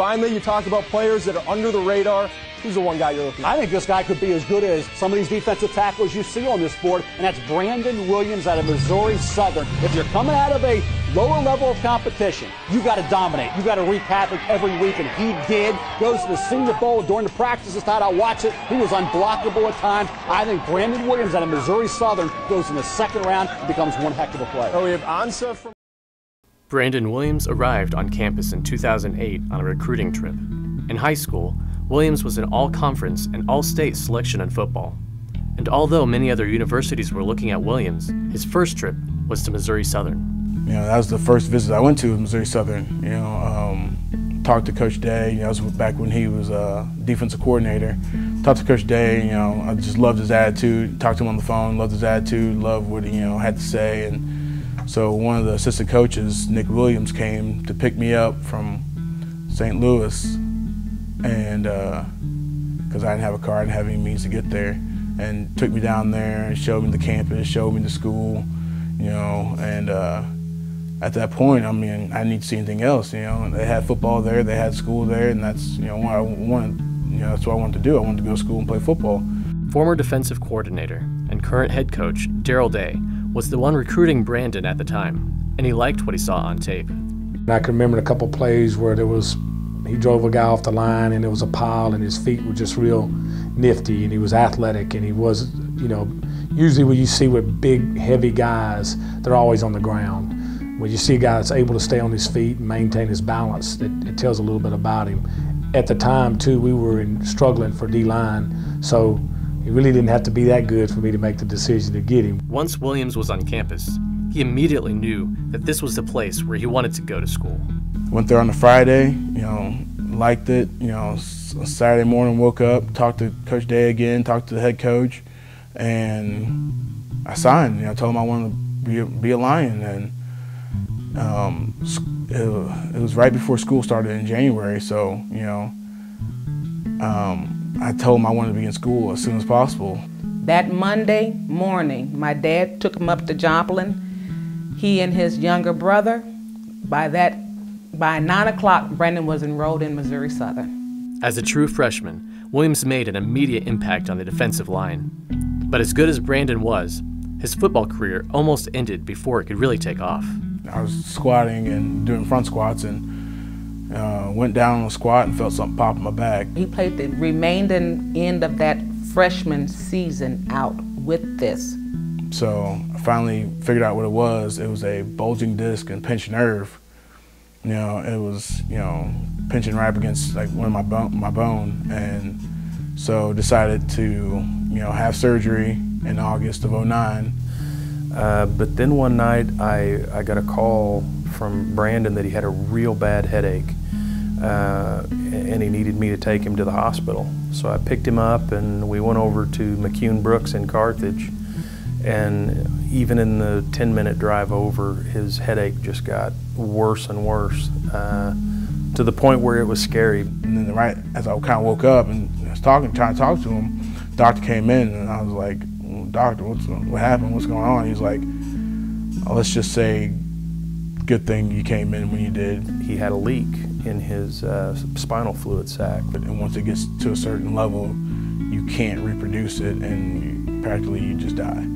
finally, you talk about players that are under the radar. Who's the one guy you're looking at? I think this guy could be as good as some of these defensive tackles you see on this board, and that's Brandon Williams out of Missouri Southern. If you're coming out of a lower level of competition, you got to dominate. You got to wreak havoc every week, and he did. Goes to the Senior Bowl during the practices time. I watch it. He was unblockable at times. I think Brandon Williams out of Missouri Southern goes in the second round and becomes one heck of a player. Oh, we have Ansa from... Brandon Williams arrived on campus in 2008 on a recruiting trip. In high school, Williams was an all-conference and all-state selection in football. And although many other universities were looking at Williams, his first trip was to Missouri Southern. You know, that was the first visit I went to Missouri Southern. You know, talked to Coach Day. You know, that was back when he was a defensive coordinator. Talked to Coach Day. You know, I just loved his attitude. Talked to him on the phone. Loved his attitude. Loved what he had to say. And so one of the assistant coaches, Nick Williams, came to pick me up from St. Louis. And because I didn't have a car, I didn't have any means to get there, and took me down there and showed me the campus, showed me the school, you know, and at that point, I mean, I didn't need to see anything else, you know. They had football there, they had school there, and that's, you know, what I wanted, you know, that's what I wanted to do. I wanted to go to school and play football. Former defensive coordinator and current head coach Darrell Day was the one recruiting Brandon at the time, and he liked what he saw on tape. I can remember a couple plays where he drove a guy off the line and there was a pile and his feet were just real nifty, and he was athletic, and he was, you know, usually what you see with big, heavy guys, they're always on the ground. When you see a guy that's able to stay on his feet and maintain his balance, it tells a little bit about him. At the time, too, we were struggling for D-line, so he really didn't have to be that good for me to make the decision to get him. Once Williams was on campus, he immediately knew that this was the place where he wanted to go to school. Went there on a Friday, you know, liked it, you know. Saturday morning, woke up, talked to Coach Day again, talked to the head coach, and I signed. You know, I told him I wanted to be a Lion, and it was right before school started in January, so, you know, I told him I wanted to be in school as soon as possible. That Monday morning, my dad took him up to Joplin. He and his younger brother, by 9 o'clock, Brandon was enrolled in Missouri Southern. As a true freshman, Williams made an immediate impact on the defensive line. But as good as Brandon was, his football career almost ended before it could really take off. I was squatting and doing front squats, and went down on a squat and felt something pop in my back. He played the remaining end of that freshman season out with this. So I finally figured out what it was. It was a bulging disc and pinched nerve. You know, it was, you know, pinching right up against like one of my bone, and so decided to, you know, have surgery in August of '09. But then one night I got a call from Brandon that he had a real bad headache, and he needed me to take him to the hospital. So I picked him up and we went over to McCune Brooks in Carthage, and even in the 10-minute drive over, his headache just got worse and worse, to the point where it was scary. And then right as I kind of woke up and I was trying to talk to him, the doctor came in and I was like, well, doctor, what happened? What's going on? He's like, oh, let's just say, good thing you came in when you did. He had a leak in his spinal fluid sac. And once it gets to a certain level, you can't reproduce it, and practically you just die.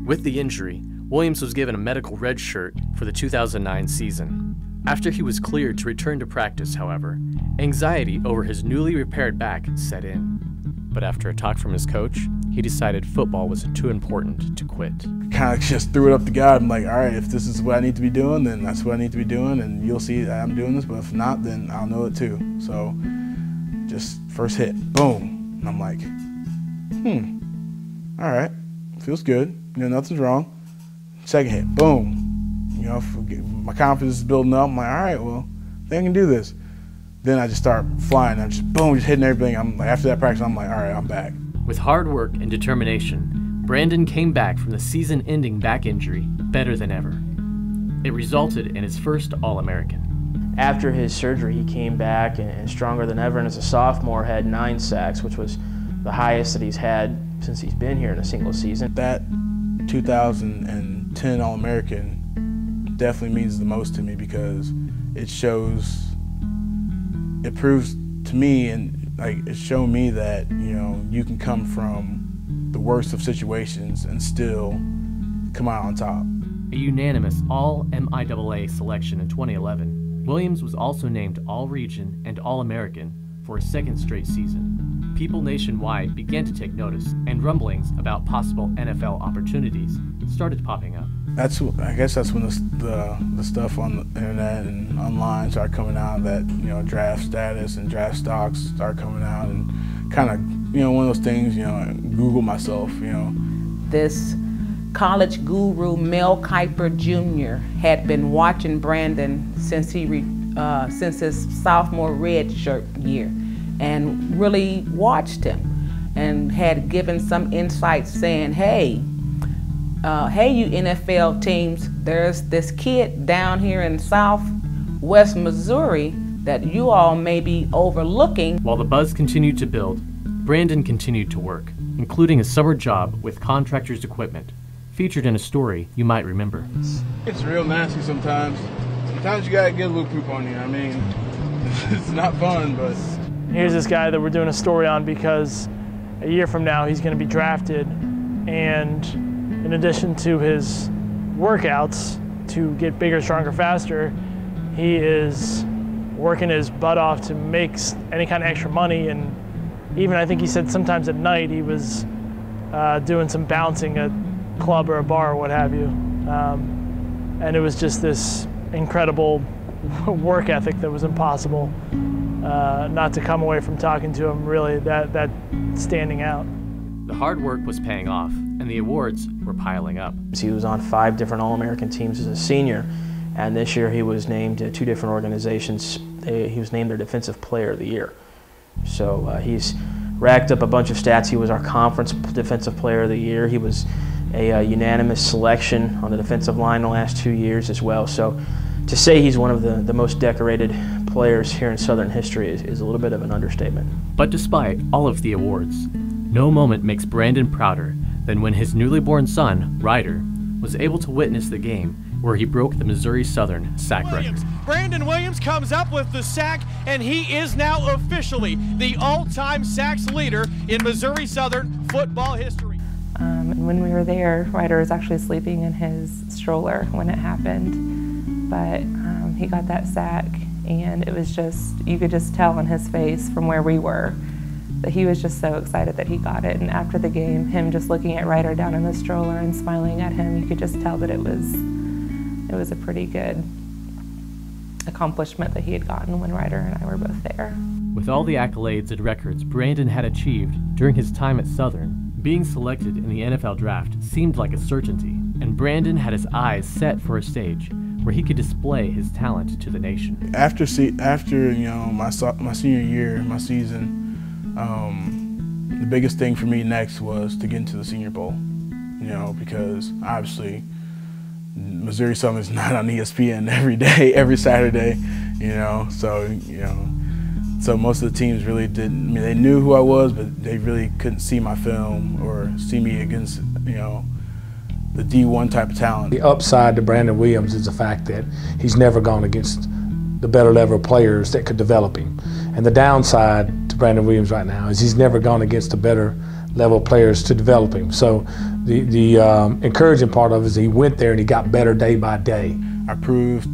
With the injury, Williams was given a medical red shirt for the 2009 season. After he was cleared to return to practice, however, anxiety over his newly repaired back set in. But after a talk from his coach, he decided football was too important to quit. Kind of just threw it up to God. I'm like, all right, if this is what I need to be doing, then that's what I need to be doing, and you'll see that I'm doing this, but if not, then I'll know it too. So just first hit, boom. And I'm like, all right, feels good. You know, nothing's wrong. Second hit, boom. You know, my confidence is building up. I'm like, all right, well, I think I can do this. Then I just start flying. I'm just boom, just hitting everything. I'm like, after that practice, I'm like, all right, I'm back. With hard work and determination, Brandon came back from the season-ending back injury better than ever. It resulted in his first All-American. After his surgery, he came back and stronger than ever, and as a sophomore had 9 sacks, which was the highest that he's had since he's been here in a single season. That 2010 All-American definitely means the most to me because it shows it proves to me, and like it's shown me that, you know, you can come from the worst of situations and still come out on top. A unanimous All-MIAA selection in 2011, Williams was also named All-Region and All-American for a second straight season. People nationwide began to take notice, and rumblings about possible NFL opportunities started popping up. I guess that's when the stuff on the internet and online started coming out, that, you know, draft status and draft stocks start coming out, and kind of, you know, one of those things, you know, Google myself, you know. This college guru, Mel Kiper Jr., had been watching Brandon since his sophomore redshirt year, and really watched him, and had given some insights saying, hey, you NFL teams, there's this kid down here in Southwest Missouri that you all may be overlooking. While the buzz continued to build, Brandon continued to work, including a summer job with Contractors Equipment, featured in a story you might remember. It's real nasty sometimes. Sometimes you gotta get a little poop on you. I mean, it's not fun, but. Here's this guy that we're doing a story on because a year from now he's gonna be drafted, and in addition to his workouts to get bigger, stronger, faster, he is working his butt off to make any kind of extra money. And even, I think he said sometimes at night he was doing some bouncing at a club or a bar or what have you. And it was just this incredible work ethic that was impossible not to come away from talking to him, really, that standing out. The hard work was paying off, and the awards were piling up. He was on 5 different All-American teams as a senior, and this year he was named to 2 different organizations. He was named their Defensive Player of the Year. So he's racked up a bunch of stats. He was our conference Defensive Player of the Year. He was a unanimous selection on the defensive line the last 2 years as well. So to say he's one of the most decorated players here in Southern history is a little bit of an understatement. But despite all of the awards, no moment makes Brandon prouder than when his newly born son, Ryder, was able to witness the game where he broke the Missouri Southern sack record. Brandon Williams comes up with the sack, and he is now officially the all-time sacks leader in Missouri Southern football history. And when we were there, Ryder was actually sleeping in his stroller when it happened. But he got that sack, and it was just, you could just tell on his face from where we were that he was just so excited that he got it. And after the game, him just looking at Ryder down in the stroller and smiling at him, you could just tell that it was a pretty good accomplishment that he had gotten when Ryder and I were both there. With all the accolades and records Brandon had achieved during his time at Southern, being selected in the NFL draft seemed like a certainty, and Brandon had his eyes set for a stage where he could display his talent to the nation. After you know, my senior year, my season, the biggest thing for me next was to get into the Senior Bowl, you know, because obviously Missouri Southern is not on ESPN every day, every Saturday, you know, so, you know, so most of the teams really didn't, I mean, they knew who I was, but they really couldn't see my film or see me against, you know, the D1 type of talent. The upside to Brandon Williams is the fact that he's never gone against the better level players that could develop him. And the downside to Brandon Williams right now is he's never gone against the better level players to develop him. So the encouraging part of it is he went there and he got better day by day. I proved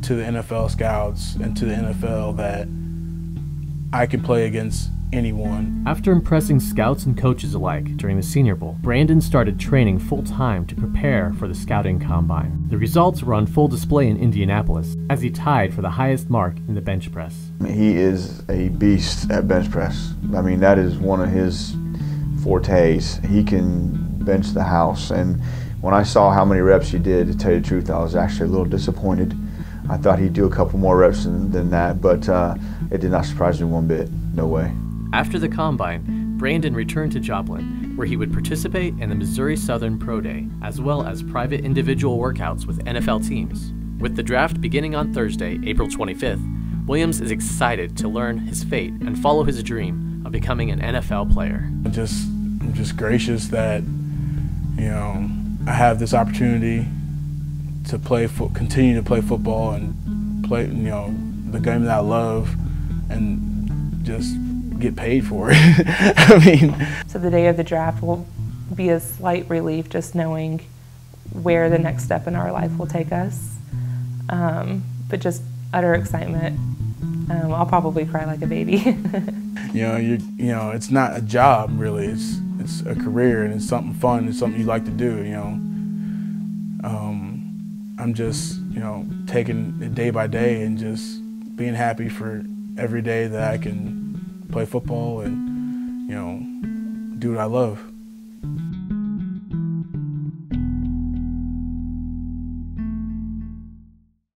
to the NFL scouts and to the NFL that I can play against anyone. After impressing scouts and coaches alike during the Senior Bowl, Brandon started training full-time to prepare for the scouting combine. The results were on full display in Indianapolis as he tied for the highest mark in the bench press. He is a beast at bench press. I mean, that is one of his fortes. He can bench the house, and when I saw how many reps he did, to tell you the truth, I was actually a little disappointed. I thought he'd do a couple more reps than that, but it did not surprise me one bit. No way. After the combine, Brandon returned to Joplin, where he would participate in the Missouri Southern Pro Day, as well as private individual workouts with NFL teams. With the draft beginning on Thursday, April 25th, Williams is excited to learn his fate and follow his dream of becoming an NFL player. I'm just gracious that, you know, I have this opportunity to continue to play football and play, you know, the game that I love and just get paid for it. I mean. So the day of the draft will be a slight relief just knowing where the next step in our life will take us. But just utter excitement. I'll probably cry like a baby. You know, it's not a job really. It's a career, and it's something fun. It's something you like to do. You know, I'm just taking it day by day and just being happy for every day that I can play football and do what I love.